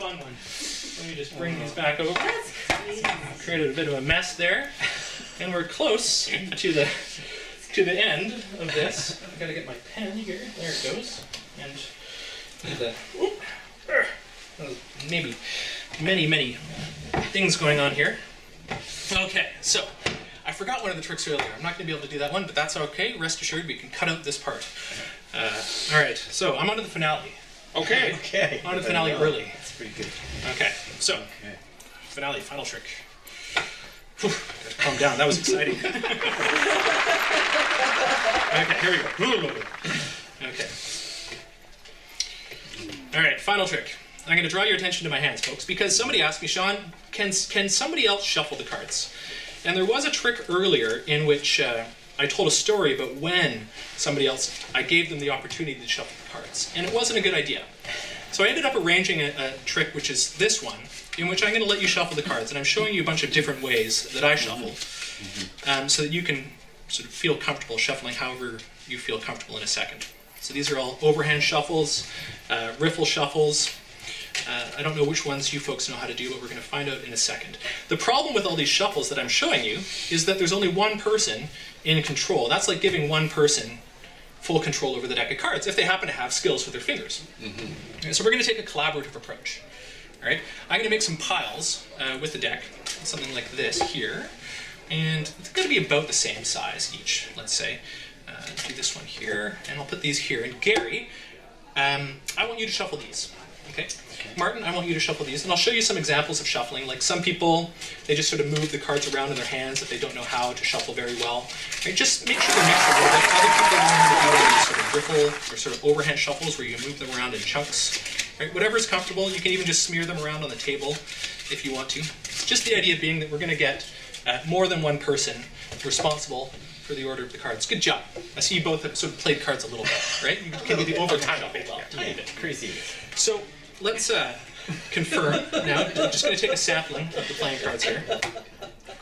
fun one. Let me just bring these back over. Created a bit of a mess there. And we're close to the end of this. I've got to get my pen here. There it goes. And maybe many things going on here. Okay, so I forgot one of the tricks earlier. I'm not going to be able to do that one, but that's okay. Rest assured, we can cut out this part. All right, so I'm on to the finale. Okay. On to the finale early. That's pretty good. Okay, so finale, final trick. Whew, gotta calm down. That was exciting. Okay, here we go. Okay. All right, final trick. I'm going to draw your attention to my hands, folks, because somebody asked me, Sean, can somebody else shuffle the cards? And there was a trick earlier in which I told a story about when somebody else, I gave them the opportunity to shuffle the cards, and it wasn't a good idea. So I ended up arranging a trick, which is this one, in which I'm going to let you shuffle the cards, and I'm showing you a bunch of different ways that I shuffle, so that you can sort of feel comfortable shuffling however you feel comfortable in a second. So these are all overhand shuffles, riffle shuffles. I don't know which ones you folks know how to do, but we're going to find out in a second. The problem with all these shuffles that I'm showing you is that there's only one person in control. That's like giving one person full control over the deck of cards if they happen to have skills with their fingers. Okay, so we're going to take a collaborative approach. All right, I'm going to make some piles with the deck, something like this here, and it's going to be about the same size each. Let's say, do this one here, and I'll put these here. And Gary, I want you to shuffle these. Okay. Martin, I want you to shuffle these, and I'll show you some examples of shuffling. Like some people, they just sort of move the cards around in their hands if they don't know how to shuffle very well. Right? Just make sure they're mixed a little bit. Other people know how to do these sort of riffle or sort of overhand shuffles where you move them around in chunks. Right? Whatever is comfortable. You can even just smear them around on the table if you want to. Just the idea being that we're going to get more than one person responsible for the order of the cards. Good job. I see you both have sort of played cards a little bit, right? You can do the overhand shuffle well. Tiny bit. Crazy. So let's confirm now. I'm just going to take a sampling of the playing cards here.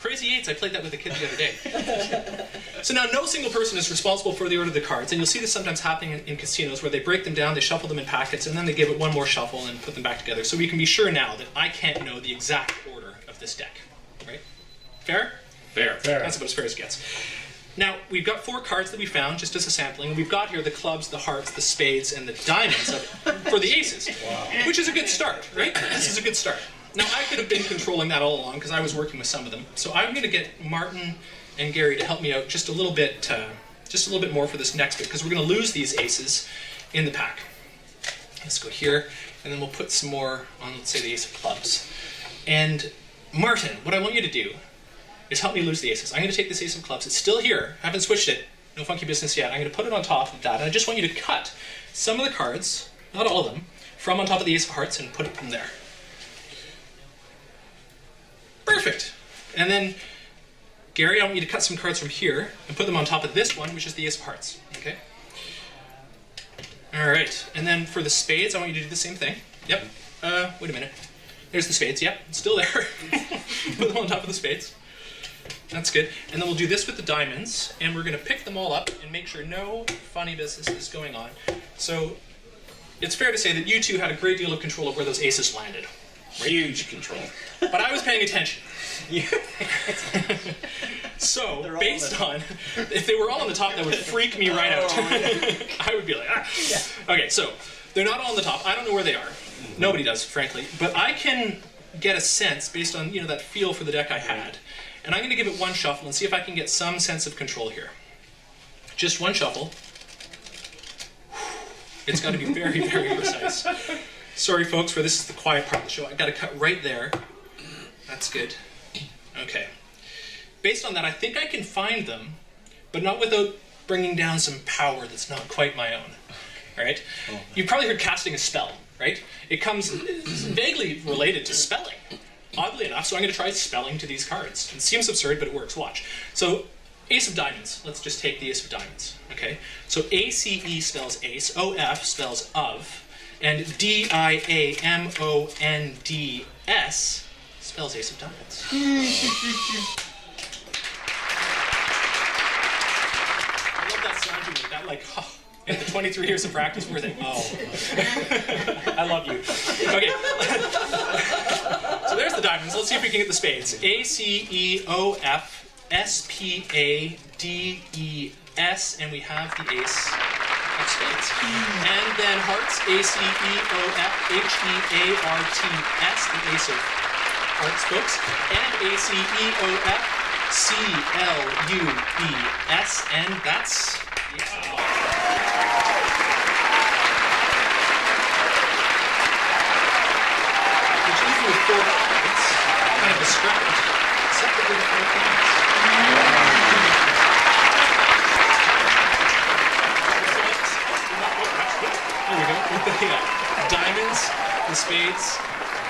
Crazy Eights, I played that with a kid the other day. So now no single person is responsible for the order of the cards, and you'll see this sometimes happening in casinos where they break them down, they shuffle them in packets, and then they give it one more shuffle and put them back together. So we can be sure now that I can't know the exact order of this deck, right? Fair? Fair. That's about as fair as it gets. Now, we've got 4 cards that we found just as a sampling. We've got here the clubs, the hearts, the spades, and the diamonds for the aces, which is a good start, right? This is a good start. Now, I could have been controlling that all along because I was working with some of them. So I'm going to get Martin and Gary to help me out just a little bit more for this next bit because we're going to lose these aces in the pack. Let's go here, and then we'll put some more on, let's say, the ace of clubs. And Martin, what I want you to do is help me lose the aces. I'm going to take this ace of clubs. It's still here. I haven't switched it. No funky business yet. I'm going to put it on top of that. And I just want you to cut some of the cards, not all of them, from on top of the ace of hearts and put it from there. Perfect. And then, Gary, I want you to cut some cards from here and put them on top of this one, which is the ace of hearts. Okay? All right. And then for the spades, I want you to do the same thing. Yep. Wait a minute. There's the spades. Yep. It's still there. Put them on top of the spades. That's good. And then we'll do this with the diamonds, and we're going to pick them all up and make sure no funny business is going on. So it's fair to say that you two had a great deal of control of where those aces landed. Right? Huge control. But I was paying attention. So, based on, if they were all on the top, that would freak me right out. I would be like, ah. Yeah. Okay, so they're not all on the top. I don't know where they are. Nobody does, frankly. But I can get a sense based on, that feel for the deck I had. And I'm going to give it one shuffle and see if I can get some sense of control here. Just one shuffle. It's got to be very, very precise. Sorry, folks, for this is the quiet part of the show. I've got to cut right there. That's good. Okay. Based on that, I think I can find them, but not without bringing down some power that's not quite my own. All right? You've probably heard casting a spell, right? It's vaguely related to spelling. Oddly enough, so I'm going to try spelling to these cards. It seems absurd, but it works. Watch. So, ace of diamonds. Let's just take the ace of diamonds. Okay? So, ACE spells ace, OF spells of, and DIAMONDS spells ace of diamonds. I love that sound to me. That, like, in the 23 years of practice, we're like, oh. I love you. Okay. diamonds. Let's see if we can get the spades. A, C, E, O, F, S, P, A, D, E, S, and we have the ace of spades. And then hearts, A, C, E, O, F, H, E, A, R, T, S, the ace of hearts, folks. And A, C, E, O, F, C, L, U, B, S, and that's the ace of which leaves you with 4 cards, kind of distracted, except for the 4 cards. There we go. With the diamonds, the spades,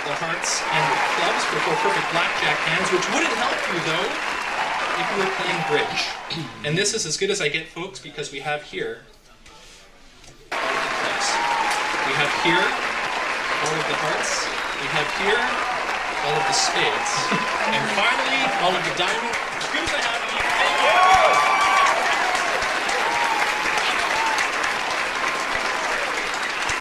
the hearts, and the clubs for 4 perfect blackjack hands, which wouldn't help you, though, if you were playing bridge. And this is as good as I get, folks, because we have here all of the clubs. We have here all of the hearts. We have here all of the spades. And finally, all of the diamonds.